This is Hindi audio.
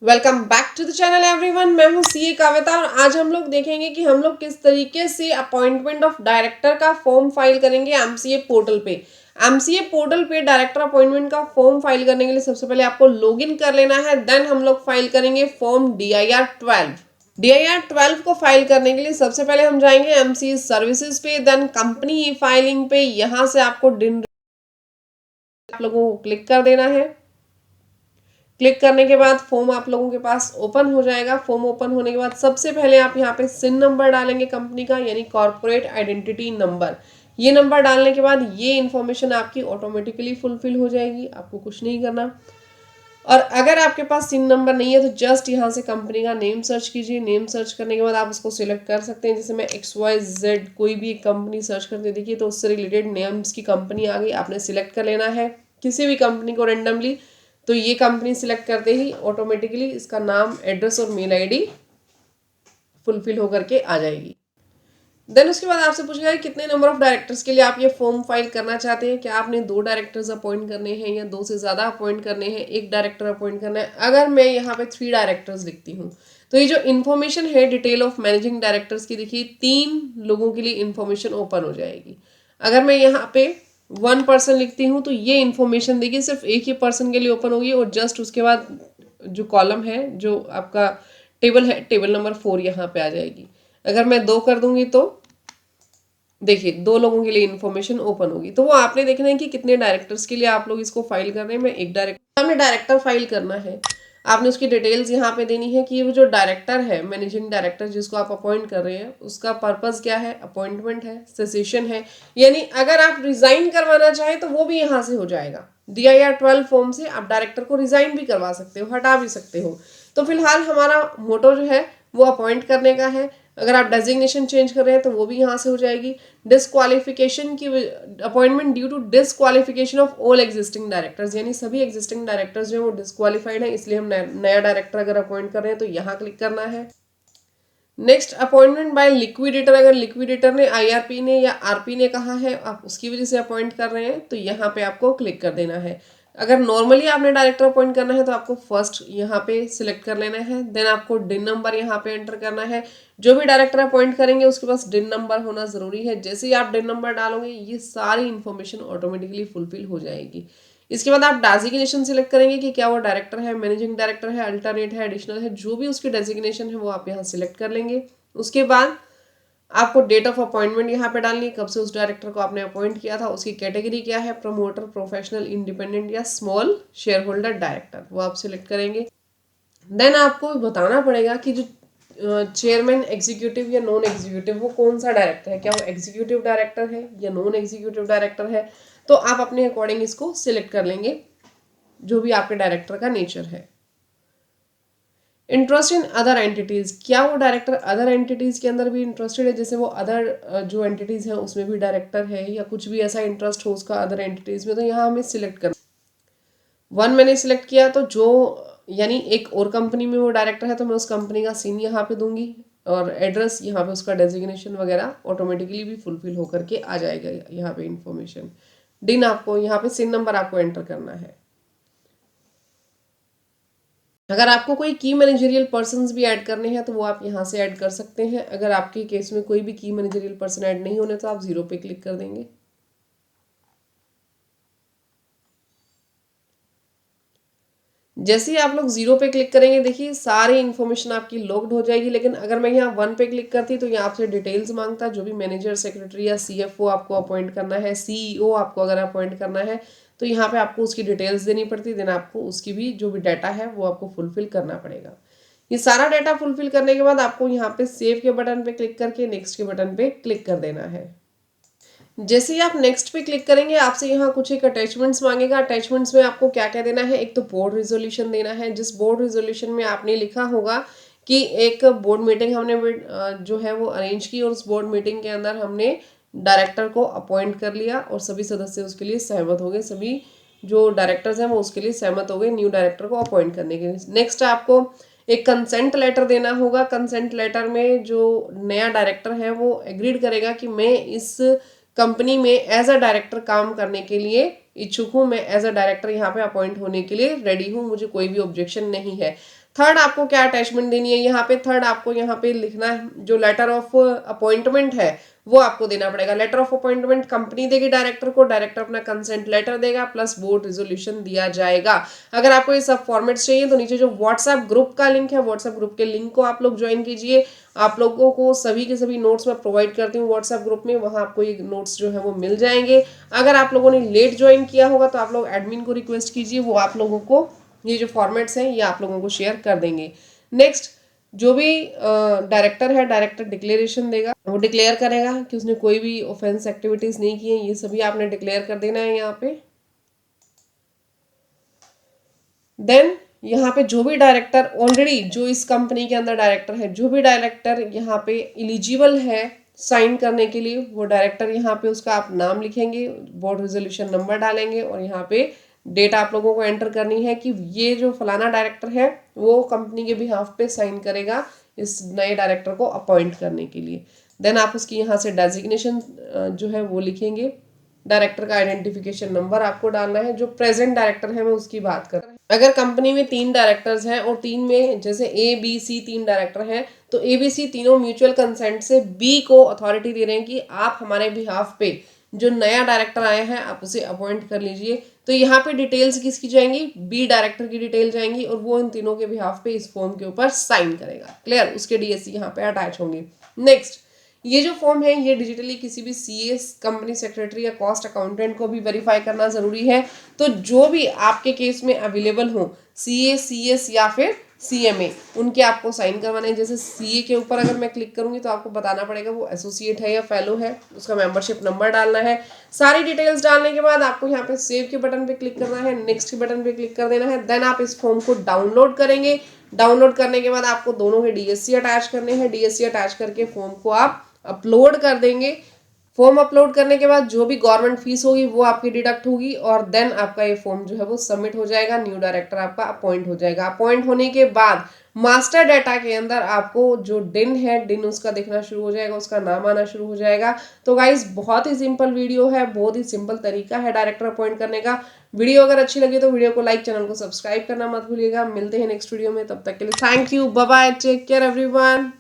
Welcome back to the channel everyone. मैं हूं सीए कविता और आज हम लोग देखेंगे कि हम लोग किस तरीके से अपॉइंटमेंट ऑफ डायरेक्टर का फॉर्म फाइल करेंगे एमसीए पोर्टल पे। एमसीए पोर्टल पे डायरेक्टर अपॉइंटमेंट का फॉर्म फाइल करने के लिए सबसे पहले आपको लॉगिन कर लेना है। देन हम लोग फाइल करेंगे फॉर्म DIR 12। DIR 12 को फाइल करने के लिए सबसे पहले हम जाएंगे एमसीए सर्विसेज पे, देन कंपनी ई फाइलिंग पे। यहाँ से आपको डिन आप लोगों को क्लिक कर देना है। क्लिक करने के बाद फॉर्म आप लोगों के पास ओपन हो जाएगा। फॉर्म ओपन होने के बाद सबसे पहले आप यहाँ पे सिन नंबर डालेंगे कंपनी का, यानी कॉर्पोरेट आइडेंटिटी नंबर। ये नंबर डालने के बाद ये इन्फॉर्मेशन आपकी ऑटोमेटिकली फुलफिल हो जाएगी, आपको कुछ नहीं करना। और अगर आपके पास सिन नंबर नहीं है तो जस्ट यहाँ से कंपनी का नेम सर्च कीजिए। नेम सर्च करने के बाद आप उसको सिलेक्ट कर सकते हैं। जैसे मैं XYZ कोई भी एक कंपनी सर्च करते देखिए तो उससे रिलेटेड नेम्स की कंपनी आ गई, आपने सिलेक्ट कर लेना है किसी भी कंपनी को रेंडमली। तो ये कंपनी सिलेक्ट करते ही ऑटोमेटिकली इसका नाम, एड्रेस और मेल आईडी फुलफिल होकर के आ जाएगी। देन उसके बाद आपसे पूछेगा कि कितने नंबर ऑफ डायरेक्टर्स के लिए आप ये फॉर्म फाइल करना चाहते हैं। क्या आपने 2 डायरेक्टर्स अपॉइंट करने हैं या 2 से ज़्यादा अपॉइंट करने हैं, 1 डायरेक्टर अपॉइंट करना है। अगर मैं यहाँ पे 3 डायरेक्टर्स लिखती हूँ तो ये जो इन्फॉर्मेशन है डिटेल ऑफ मैनेजिंग डायरेक्टर्स की, देखिए 3 लोगों के लिए इन्फॉर्मेशन ओपन हो जाएगी। अगर मैं यहाँ पे 1 पर्सन लिखती हूँ तो ये इन्फॉर्मेशन देखिए सिर्फ एक ही पर्सन के लिए ओपन होगी और जस्ट उसके बाद जो कॉलम है, जो आपका टेबल है, टेबल नंबर 4 यहाँ पे आ जाएगी। अगर मैं 2 कर दूंगी तो देखिए 2 लोगों के लिए इन्फॉर्मेशन ओपन होगी। तो वो आपने देखना है कि कितने डायरेक्टर्स के लिए आप लोग इसको फाइल कर रहे हैं। मैं एक डायरेक्टर, हमने डायरेक्टर फाइल करना है। आपने उसकी डिटेल्स यहाँ पे देनी है कि वो जो डायरेक्टर है, मैनेजिंग डायरेक्टर जिसको आप अपॉइंट कर रहे हैं, उसका पर्पस क्या है, अपॉइंटमेंट है, सेसेशन है, यानी अगर आप रिजाइन करवाना चाहें तो वो भी यहाँ से हो जाएगा। DIR 12 फॉर्म से आप डायरेक्टर को रिजाइन भी करवा सकते हो, हटा भी सकते हो। तो फिलहाल हमारा मोटो जो है वो अपॉइंट करने का है। अगर आप डेजिग्नेशन चेंज कर रहे हैं तो वो भी यहाँ से हो जाएगी। डिसक्वालिफिकेशन की, appointment due to disqualification of all existing directors, यानी सभी एग्जिस्टिंग डायरेक्टर्स जो है वो डिसक्वालिफाइड है, इसलिए हम नया डायरेक्टर अगर अपॉइंट कर रहे हैं तो यहाँ क्लिक करना है। Next, appointment bye liquidator. अगर लिक्विडेटर ने, IRP ने या RP ने कहा है आप उसकी वजह से अपॉइंट कर रहे हैं तो यहाँ पे आपको क्लिक कर देना है। अगर नॉर्मली आपने डायरेक्टर अपॉइंट करना है तो आपको फर्स्ट यहाँ पे सिलेक्ट कर लेना है। देन आपको डिन नंबर यहाँ पे एंटर करना है। जो भी डायरेक्टर अपॉइंट करेंगे उसके पास डिन नंबर होना जरूरी है। जैसे ही आप डिन नंबर डालोगे ये सारी इन्फॉर्मेशन ऑटोमेटिकली फुलफिल हो जाएगी। इसके बाद आप डेजिग्नेशन सिलेक्ट करेंगे कि क्या वो डायरेक्टर है, मैनेजिंग डायरेक्टर है, अल्टरनेट है, एडिशनल है, जो भी उसकी डेजिग्नेशन है वो आप यहाँ सिलेक्ट कर लेंगे। उसके बाद आपको डेट ऑफ अपॉइंटमेंट यहाँ पे डालनी है, कब से उस डायरेक्टर को आपने अपॉइंट किया था, उसकी कैटेगरी क्या है, प्रमोटर, प्रोफेशनल, इंडिपेंडेंट या स्मॉल शेयर होल्डर डायरेक्टर, वो आप सिलेक्ट करेंगे। देन आपको बताना पड़ेगा कि जो चेयरमैन, एग्जीक्यूटिव या नॉन एग्जीक्यूटिव, वो कौन सा डायरेक्टर है, क्या वो एग्जीक्यूटिव डायरेक्टर है या नॉन एग्जीक्यूटिव डायरेक्टर है। तो आप अपने अकॉर्डिंग इसको सिलेक्ट कर लेंगे, जो भी आपके डायरेक्टर का नेचर है। इंटरेस्ट इन अदर एंटिटीज, क्या वो डायरेक्टर अदर एंटिटीज के अंदर भी इंटरेस्टेड है, जैसे वो अदर जो एंटिटीज हैं उसमें भी डायरेक्टर है या कुछ भी ऐसा इंटरेस्ट हो उसका अदर एंटिटीज में, तो यहाँ हमें सिलेक्ट करना। 1 मैंने सिलेक्ट किया तो जो, यानी एक और कंपनी में वो डायरेक्टर है तो मैं उस कंपनी का सीन यहाँ पे दूंगी और एड्रेस यहाँ पे, उसका डेजिग्नेशन वगैरह ऑटोमेटिकली भी फुलफिल होकर के आ जाएगा यहाँ पे इन्फॉर्मेशन। डिन आपको यहाँ पे सिन नंबर आपको एंटर करना है। अगर आपको कोई की मैनेजरियल पर्सन्स भी ऐड करने हैं तो वो आप यहाँ से ऐड कर सकते हैं। अगर आपके केस में कोई भी की मैनेजरियल पर्सन ऐड नहीं होने तो आप 0 पे क्लिक कर देंगे। जैसे ही आप लोग 0 पे क्लिक करेंगे देखिए सारी इन्फॉर्मेशन आपकी लॉग्ड हो जाएगी। लेकिन अगर मैं यहाँ 1 पे क्लिक करती तो यहाँ आपसे डिटेल्स मांगता, जो भी मैनेजर, सेक्रेटरी या CFO आपको अपॉइंट करना है, CEO आपको अगर अपॉइंट करना है तो यहाँ पे आपको उसकी डिटेल्स देनी पड़ती। देन आपको उसकी भी जो भी डाटा है वो आपको फुलफिल करना पड़ेगा। ये सारा डाटा फुलफिल करने के बाद आपको यहाँ पे सेव के बटन पे क्लिक करके नेक्स्ट के बटन पे क्लिक कर देना है। जैसे ही आप नेक्स्ट पे क्लिक करेंगे आपसे यहाँ कुछ एक अटैचमेंट्स मांगेगा। अटैचमेंट्स में आपको क्या क्या देना है, एक तो बोर्ड रिजोल्यूशन देना है, जिस बोर्ड रिजोल्यूशन में आपने लिखा होगा कि एक बोर्ड मीटिंग हमने जो है वो अरेंज की और उस बोर्ड मीटिंग के अंदर हमने डायरेक्टर को अपॉइंट कर लिया और सभी सदस्य उसके लिए सहमत हो गए, सभी जो डायरेक्टर्स हैं वो उसके लिए सहमत हो गए न्यू डायरेक्टर को अपॉइंट करने के लिए। नेक्स्ट आपको एक कंसेंट लेटर देना होगा। कंसेंट लेटर में जो नया डायरेक्टर है वो एग्रीड करेगा कि मैं इस कंपनी में एज अ डायरेक्टर काम करने के लिए इच्छुक हूँ, मैं एज अ डायरेक्टर यहाँ पे अपॉइंट होने के लिए रेडी हूँ, मुझे कोई भी ऑब्जेक्शन नहीं है। थर्ड आपको क्या अटैचमेंट देनी है यहाँ पे, थर्ड आपको यहाँ पे लिखना है जो लेटर ऑफ अपॉइंटमेंट है वो आपको देना पड़ेगा। लेटर ऑफ अपॉइंटमेंट कंपनी देगी डायरेक्टर को, डायरेक्टर अपना कंसेंट लेटर देगा प्लस बोर्ड रेजोल्यूशन दिया जाएगा। अगर आपको ये सब फॉर्मेट्स चाहिए तो नीचे जो व्हाट्सएप ग्रुप का लिंक है, व्हाट्सएप ग्रुप के लिंक को आप लोग ज्वाइन कीजिए। आप लोगों को सभी के सभी नोट्स मैं प्रोवाइड करती हूँ व्हाट्सएप ग्रुप में, वहाँ आपको ये नोट्स जो है वो मिल जाएंगे। अगर आप लोगों ने लेट ज्वाइन किया होगा तो आप लोग एडमिन को रिक्वेस्ट कीजिए, वो आप लोगों को ये जो फॉर्मेट्स हैं ये आप लोगों को शेयर कर देंगे। नेक्स्ट, जो भी डायरेक्टर है, डायरेक्टर डिक्लेरेशन देगा, वो डिक्लेयर करेगा कि उसने कोई भी ऑफेंस एक्टिविटीज नहीं की है, ये सभी आपने डिक्लेयर कर देना है यहाँ पे। देन यहाँ पे जो भी डायरेक्टर ऑलरेडी जो इस कंपनी के अंदर डायरेक्टर है, जो भी डायरेक्टर यहाँ पे एलिजिबल है साइन करने के लिए, वो डायरेक्टर यहाँ पे उसका आप नाम लिखेंगे, बोर्ड रेजोल्यूशन नंबर डालेंगे और यहाँ पे डेट आप लोगों को एंटर करनी है कि ये जो फलाना डायरेक्टर है वो कंपनी के बिहाफ पे साइन करेगा इस नए डायरेक्टर को अपॉइंट करने के लिए। देन आप उसकी यहाँ से डेजिग्नेशन जो है वो लिखेंगे, डायरेक्टर का आइडेंटिफिकेशन नंबर आपको डालना है। जो प्रेजेंट डायरेक्टर है मैं उसकी बात कर रही हूँ। अगर कंपनी में 3 डायरेक्टर्स हैं और 3 में जैसे ए बी सी 3 डायरेक्टर हैं तो ए बी सी तीनों म्यूचुअल कंसेंट से बी को अथॉरिटी दे रहे हैं कि आप हमारे बिहाफ पे जो नया डायरेक्टर आया है आप उसे अपॉइंट कर लीजिए। तो यहाँ पे डिटेल्स किसकी जाएंगी, बी डायरेक्टर की डिटेल जाएंगी और वो इन तीनों के बिहाफ पे इस फॉर्म के ऊपर साइन करेगा। क्लियर, उसके डीएससी यहाँ पे अटैच होंगे। नेक्स्ट, ये जो फॉर्म है ये डिजिटली किसी भी सीएस, कंपनी सेक्रेटरी या कॉस्ट अकाउंटेंट को भी वेरीफाई करना जरूरी है। तो जो भी आपके केस में अवेलेबल हो, सीए, सीएस या फिर सीएमए, उनके आपको साइन करवाने हैं। जैसे सीए के ऊपर अगर मैं क्लिक करूंगी तो आपको बताना पड़ेगा वो एसोसिएट है या फेलो है, उसका मेंबरशिप नंबर डालना है। सारी डिटेल्स डालने के बाद आपको यहाँ पे सेव के बटन पे क्लिक करना है, नेक्स्ट के बटन पे क्लिक कर देना है। देन आप इस फॉर्म को डाउनलोड करेंगे। डाउनलोड करने के बाद आपको दोनों के डीएससी अटैच करने हैं। डीएससी अटैच करके फॉर्म को आप अपलोड कर देंगे। फॉर्म अपलोड करने के बाद जो भी गवर्नमेंट फीस होगी वो आपकी डिडक्ट होगी और देन आपका ये फॉर्म जो है वो सबमिट हो जाएगा। न्यू डायरेक्टर आपका अपॉइंट हो जाएगा। अपॉइंट होने के बाद मास्टर डाटा के अंदर आपको जो डिन है, डिन उसका दिखना शुरू हो जाएगा, उसका नाम आना शुरू हो जाएगा। तो गाइज बहुत ही सिंपल वीडियो है, बहुत ही सिंपल तरीका है डायरेक्टर अपॉइंट करने का। वीडियो अगर अच्छी लगी तो वीडियो को लाइक, चैनल को सब्सक्राइब करना मत भूलिएगा। मिलते हैं नेक्स्ट वीडियो में, तब तक के लिए thank you, bye bye, take care everyone.